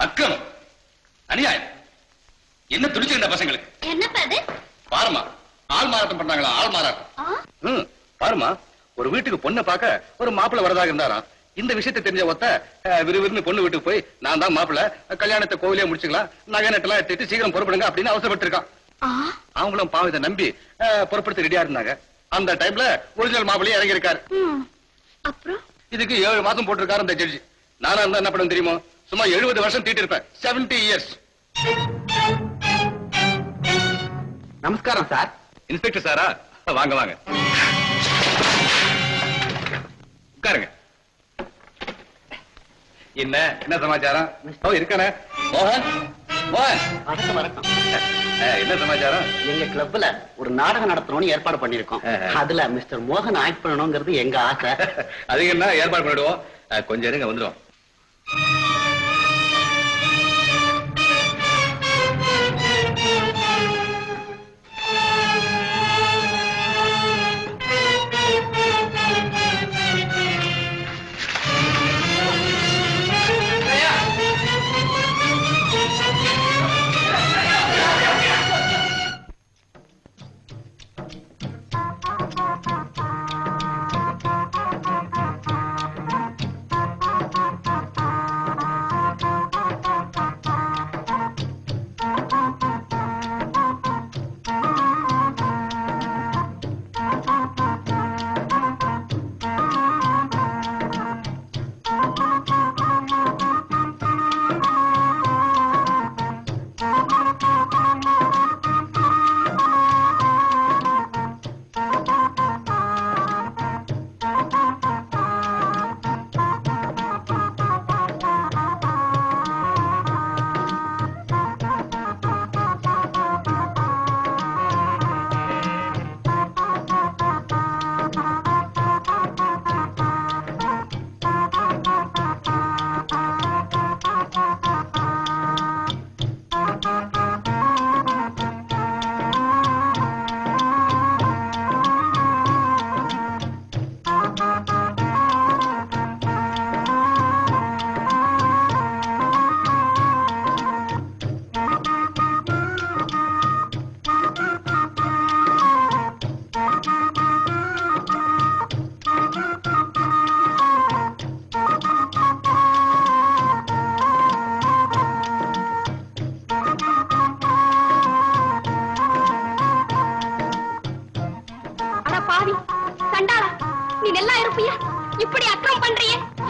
அக்கிரமம், அநியாயம். என்ன துடிச்சுக்கிட்ட பசங்களுக்கு? என்னப்பா அது? பாருமா, ஆள் மாறாட்டம் பண்றாங்களா? ஆள் மாறாட்டம். பாருமா, ஒரு வீட்டுக்கு பொண்ணை பார்க்க ஒரு மாப்பிள்ளை வரதாக இருந்தாராம். இந்த விஷயத்தை தெரிஞ்ச ஒத்த விறுவிறுன்னு பொண்ணு வீட்டுக்கு போய், நான் தான் மாப்பிள்ளை, கல்யாணத்தை கோவிலே முடிச்சுக்கலாம், நகை நட்டெல்லாம் எடுத்துட்டு சீக்கிரம் புறப்படுங்க அப்படின்னு அவசரப்பட்டு இருக்கான். அவங்களும் பாவம் இதை நம்பி புறப்படுத்த ரெடியா இருந்தாங்க. அந்த டைம்ல ஒரிஜினல் மாப்பிள்ளையே இறங்கி இருக்காரு. அப்புறம் இதுக்கு 7 மாசம் போட்டிருக்காரு அந்த ஜட்ஜி. நானா இருந்தா என்ன பண்ணும் தெரியுமோ? சும்மா 70 வருஷம் தீட்டு இருப்பேன். 70 years. நமஸ்காரம் சார். இன்ஸ்பெக்டர் சாரா? வாங்க வாங்க, உட்காருங்க. என்ன சமாச்சாரம்? இருக்கானே மோகன். மோகன், வணக்கம் வணக்கம். என்ன சமாச்சாரம்? எங்க கிளப்ல ஒரு நாடகம் நடத்தணும்னு ஏற்பாடு பண்ணிருக்கோம். அதுல மிஸ்டர் மோகன் ஆக்ட் பண்ணணுங்கிறது எங்க ஆசை. அதுக்கு என்ன ஏற்பாடு பண்ணிடுவோம். கொஞ்சம் இருங்க, வந்துடும்.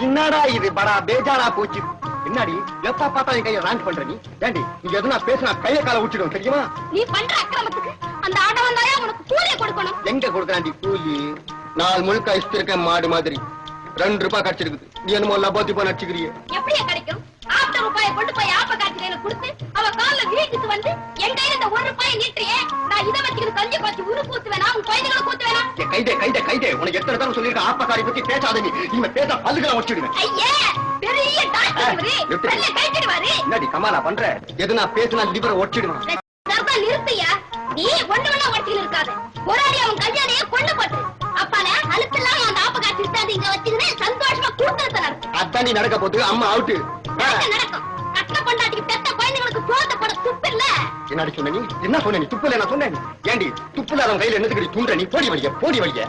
என்னடா இது படா பேஜாரா போச்சு. என்னடி எப்ப பார்த்தா என் கையை ராங்க் பண்ற நீ? ஏண்டி இங்க எதுனா பேசினா கைய கால உச்சிடும் தெரியுமா? நீ பண்ற அக்கிரமத்துக்கு அந்த ஆடவன் தாயா உனக்கு கூலியை கொடுக்கணும். எங்க கொடுக்கறாண்டி கூலி? நாள் முழுக்க இஷ்டிருக்க மாடு மாதிரி 2 ரூபாய் கிடைச்சிருக்குது. நீ என்னமோ லபோத்தி போய் நடிச்சுக்கிறிய. எப்படியா கிடைக்கும்? ஆப்ட ரூபாயை கொண்டு போய் ஆப்ப காட்சியில கொடுத்து அவ கால்ல வீட்டுக்கு வந்து என் கையில இந்த 1 ரூபாயை நீட்டியே, நான் இதை வச்சுக்கிட்டு கஞ்சி காய்ச்சி உரு கூத்துவேனா, உன் குழந்தைகளை கூத்துவேனா? கைதே கைதே கைதே, உனக்கு எத்தனை தடவை சொல்லிருக்க ஆப்பக்காரி பத்தி பேசாத. நீ இனிமே பேச பல்லுகளை வச்சிடுவேன். ஐயே, பெரிய டாக்டர் இவரு, பல்ல கைட்டிடுவாரு. என்னடி கமாலா பண்ற? எதுனா பேசினா லிவரை ஒச்சிடுவான். சர்தா நிறுத்தியா, நீ ஒண்ணு ஒட்டிக்கிட்டு இருக்காத. போராடி அவன் கல்யாணையே கொண்டு போட்டு அப்பால அழுத்தெல்லாம் அந்த ஆப்ப காட்சி இருக்காது இங்க வச்சுக்கிட்டு சந்தோஷமா கூட்டத்தை நடக்கும். அதான் நீ நடக்க போது அம்மா அவுட்டு நடக்கும். கட்ட பொண்டாட்டிக்கு பெத்த குழந்தைங்களுக்கு சோத்த போட துப்பு இல்ல. என்னடி சொன்ன நீ? என்ன சொன்ன நீ? துப்புல நான் சொன்னேன். ஏண்டி துப்புல அவன் கையில என்னத்துக்கு தூண்ட நீ? போடி வழிய போடி வழிய.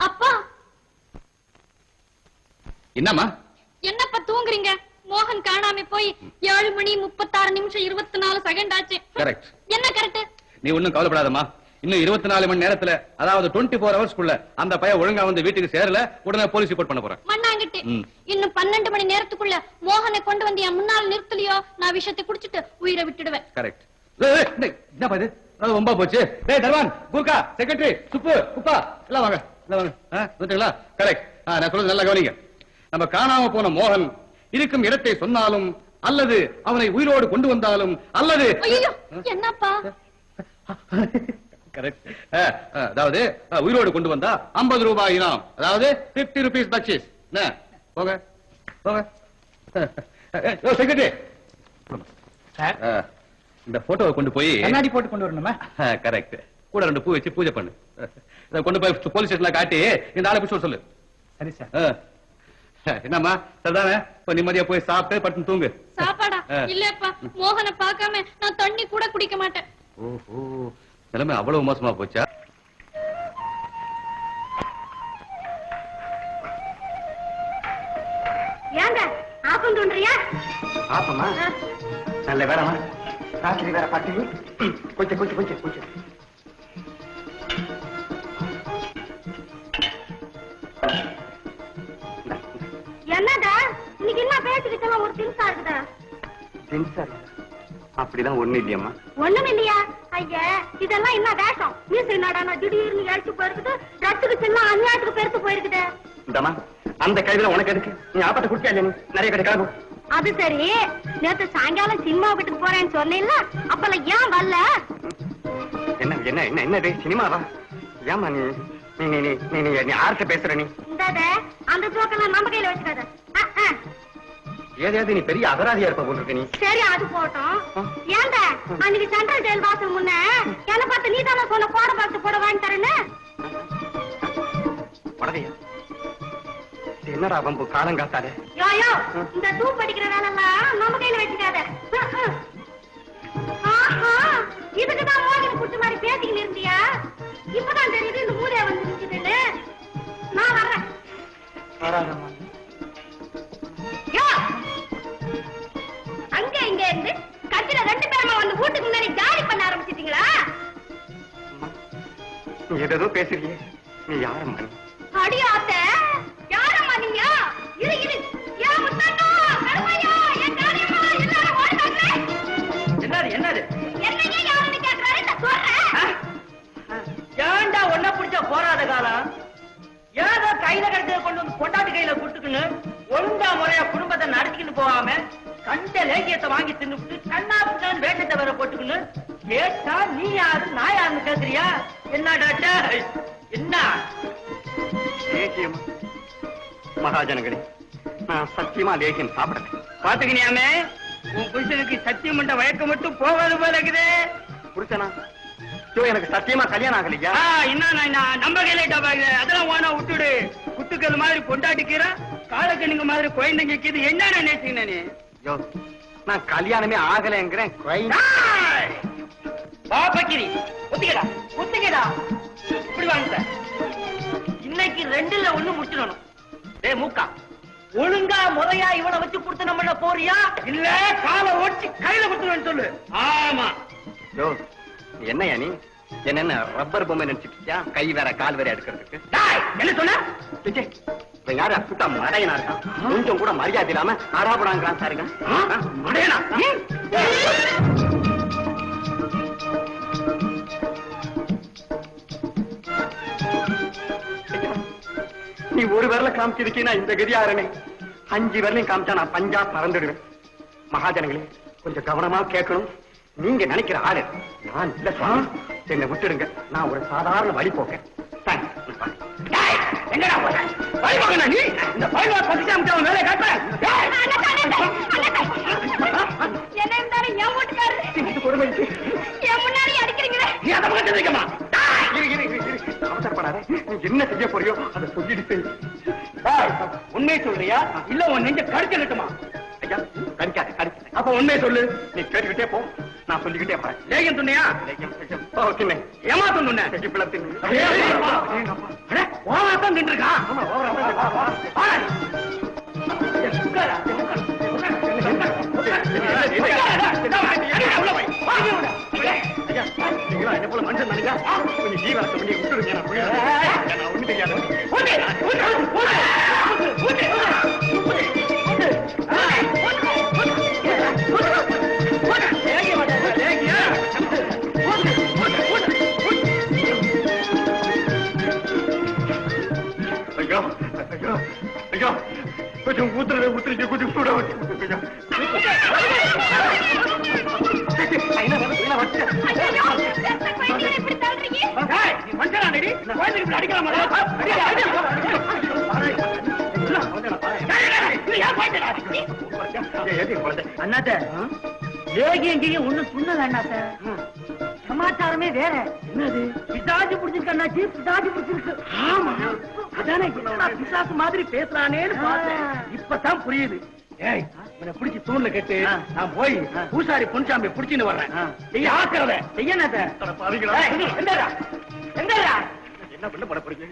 அப்பா என்னம்மா? என்னப்பா தூங்குறீங்க? மோகன் காணாம போய் 7 மணி 36 நிமிஷம் 24 செகண்ட் ஆச்சு. கரெக்ட். என்ன கரெக்ட்? நீ ஒண்ணும் கவலைப்படாதம்மா. இன்னும் 24 மணி நேரத்துல, அதாவது 24 ஹவர்ஸ்க்குள்ள அந்த பையன் ஒழுங்கா வந்து வீட்டுக்கு சேரல, உடனே போலீஸ் ரிப்போர்ட் பண்ண போறேன். மண்ணாங்கிட்டு இன்னும் 12 மணி நேரத்துக்குள்ள மோகனை கொண்டு வந்து என் முன்னால நிறுத்தலையோ, நான் விஷத்தை குடிச்சிட்டு உயிரை விட்டுடுவேன். கரெக்ட். என்ன பாது? அது ரொம்ப போச்சு. டேய் தர்வான், குர்கா, செக்ரட்டரி, சுப்பு, குப்பா எல்லாம் வாங்க. எல்லாம் வாங்க. வந்துட்டீங்களா? கரெக்ட். நான் சொல்றது நல்லா கவனிங்க. நம்ம காணாம போன மோகன் இருக்கும் இடத்தை சொன்னாலும், அல்லது அவனை உயிரோடு கொண்டு வந்தாலும், அல்லது என்னப்பா கரெக்ட், அதாவது உயிரோடு கொண்டு வந்தா 50 ரூபாய் இனாம், அதாவது 50 rupees பக்ஷிஸ். போங்க போங்க. செக்ரட்டரி, இந்த போட்டோவை கொண்டு போய் கண்ணாடி போட்டு கொண்டு வரணுமா? கரெக்ட். கூட 2 பூ வச்சு பூஜை பண்ணு. கொண்டு போய் போலீஸ் ஸ்டேஷன்ல காட்டி இந்த ஆளை பிடிச்சு சொல்லு. சரி சார். என்னம்மா சரிதானே? இப்ப நிம்மதியா போய் சாப்பிட்டு பட்டு தூங்கு. சாப்பாடா? இல்லப்பா, மோகனை பார்க்காம நான் தண்ணி கூட குடிக்க மாட்டேன். ஓஹோ, நிலைமை அவ்வளவு மோசமா போச்சா? ஏங்க ஆப்பம் தோன்றியா? ஆப்பமா? நல்ல வேறமா, ராத்திரி வேற பட்டினி. கொஞ்சம் கொஞ்சம் கொஞ்சம் கொஞ்சம் என்னடா இன்னைக்கு என்ன பேசிக்கிட்டு ஒரு திங்ஸா இருக்குதா? அப்படிதான் ஒண்ணு இல்லையம்மா. ஒண்ணும் இல்லையா? ஐயா, இதெல்லாம் என்ன வேஷம்? மீசை நாடானா திடீர்னு எழுச்சி போயிருக்குது, ரத்துக்கு சின்ன அநியாயத்துக்கு பெருத்து போயிருக்குது. இந்தம்மா, அந்த கைதுல உனக்கு எதுக்கு? நீ ஆப்பத்தை குடிச்சா இல்லையா? நீ நிறைய கடை கிளம்பு. அது சரி, நேத்து சாயங்காலம் சினிமா வீட்டுக்கு போறேன்னு சொன்னீங்களா, அப்பெல்லாம் ஏன் வரல? என்ன என்ன என்ன என்னது சினிமாவா? ஏமா நீ நீ நீ நீ நீ நீ ஆர்ட்ட பேசுற? நீ இந்தாத அந்த ஜோக்கெல்லாம் நம்ம கையில வச்சுக்காத. ஏதாவது நீ பெரிய அபராதியா இருப்ப போட்டுருக்க நீ. சரி, அது போட்டோம். ஏங்க அன்னைக்கு சென்ட்ரல் ஜெயில் வாசல் முன்ன என்ன பார்த்து நீ தானே சொன்ன போட பார்த்து போட வாங்கி தரேன்னு? படவையா? என்னடா வம்பு காலங்காத்தாலே? யோயோ, இந்த டூ படிக்கிற வேலைலாம் நம்ம கையில வச்சுக்காத. இதுக்குதான் மோகன் குட்டி மாதிரி பேசிக்கிட்டு இருந்தியா? இப்பதான் தெரியுது இந்த ஊரே வந்து நிக்குதுன்னு. நான் வர்றேன். யோ, அங்க இங்க இருந்து கட்சியில 2 பேருமா வந்து வீட்டுக்கு முன்னாடி ஜாலி பண்ண ஆரம்பிச்சிட்டீங்களா? நீ ஏதோ பேசுறியே, நீ யாரம்மா? அடியாத்த, யாரம்மா நீங்க? இரு இரு, ஏன் முத்தாண்டோ, கருமையா, என் காரியமா, எல்லாரும் ஓடுறாங்களே. என்னது என்னது? என்னையே யாருன்னு கேட்கறாரு, நான் சொல்றேன். ஏன்டா ஒன்ன பிடிச்ச போராத காலம்? ஏதோ கையில கிடைச்சத கொண்டு வந்து பொண்டாட்டி கையில கொடுத்துக்குன்னு ஒழுங்கா முறையா குடும்பத்தை நடத்திக்கிட்டு போகாம கண்ட லேகியத்தை வாங்கி தின்னுட்டு கண்ணாப்புதான் வேட்டத்தை வேற போட்டுக்குன்னு கேட்டா நீ யாரு நான் யாருன்னு கேக்குறியா? என்ன டாக்டர் என்ன லேகியம்? மகாஜனங்களே, நான் சத்தியமா லேகியம் சாப்பிடுறேன். பாத்துக்கினியாமே, உன் புருஷனுக்கு சத்தியம் பண்ண வழக்கம் மட்டும் போகாது போல இருக்குது. புருஷனா? எனக்கு சத்தியமா கல்யாணம் ஆகலையா? என்ன நம்ம கையில அதெல்லாம் வானா விட்டுடு. குத்துக்கள் மாதிரி பொண்டாட்டிக்கிற காலக்கண்ணுங்க மாதிரி குழந்தைங்க கீது என்ன நினைச்சீங்க நீ? யோ, நான் கல்யாணமே ஆகலைங்கிறேன். பாப்பக்கிரி ஒத்துக்கடா ஒத்துக்கடா. இப்படி வாங்க, இன்னைக்கு 2ல 1 முடிச்சிடணும். டேய் மூக்கா, ஒழுங்கா முறையா இவனை வச்சு கொடுத்து நம்ம போறியா இல்ல காலை ஓட்டி கையில கொடுத்துருவேன்னு சொல்லு. ஆமா. யோ, என்னையா நீ என்ன ரப்பர் பொம்மை நினைச்சிட்டியா? கை வேற கால் வேற எடுக்கிறதுக்கு. என்ன சொன்ன? யாரு சுத்தா மடையனா இருக்கான்? கொஞ்சம் கூட மரியாதை இல்லாம ஆடாபடாங்கிறான் சாருங்க. மடையனா? நீ ஒரு விரல காமிச்சிருக்கீனா இந்த கதியாரனே 5 விரலையும் காமிச்சா நான் பஞ்சா பறந்துடுவேன். மகாஜனங்களே, கொஞ்சம் கவனமா கேட்கணும். நீங்க நினைக்கிற ஆளு நான் இல்ல சாமி. என்னை விட்டுடுங்க, நான் ஒரு சாதாரண வழி போக்கேன். எங்கடா போற? வழி போக்கணும் நீ? இந்த பையனை பத்திச்சாம வேலை காட்டுறேன். என்ன இருந்தாலும் என் வீட்டுக்காரரு என் முன்னாடி அடிக்கிறீங்களே. நீ அதை பக்கத்துல இருக்கமா? அவசரப்படாத, நீ என்ன செய்ய போறியோ அதை சொல்லிட்டு. உண்மையை சொல்றியா இல்ல உன் நெஞ்ச கடிச்சு நிட்டுமா? ஐயா, கடிக்காத கடிக்க. அப்ப உண்மையை சொல்லு. நீ கேட்டுக்கிட்டே போ, நான் சொல்லிக்கிட்டே போறேன். லேகியம் துண்ணியா? ஏமா துண்ணு? ஓவராத்தான் தின்றுக்கா? என்ன போல மனுஷன் நினைச்சா கொஞ்சம் ஜீவனத்தை பண்ணி விட்டுருங்க. நான் ஒண்ணு தெரியாது. ஐயோ ஐயோ ஐயோ, கொஞ்சம் ஊத்துறீங்க, கொஞ்சம் சூட வச்சு ஊத்துங்க. அண்ணாத்த லேகியம் ஒண்ணு சொன்னது அண்ணாத்த. சமாச்சாரமே வேற. என்னது? பிசாஜி பிடிச்சிருக்கு அண்ணாச்சி, பிசாஜி பிடிச்சிருக்கு. ஆமா, அதானே என்னடா பிசாசு மாதிரி பேசுறானேன்னு பார்த்தேன். இப்பதான் புரியுது. ஏய், இவனை பிடிச்சி தூண்ல கட்டு. நான் போய் பூசாரி பொன்சாமி பிடிச்சின்னு வர்றேன். செய்ய ஆக்கிறத செய்ய என்ன பண்ண போறீங்க?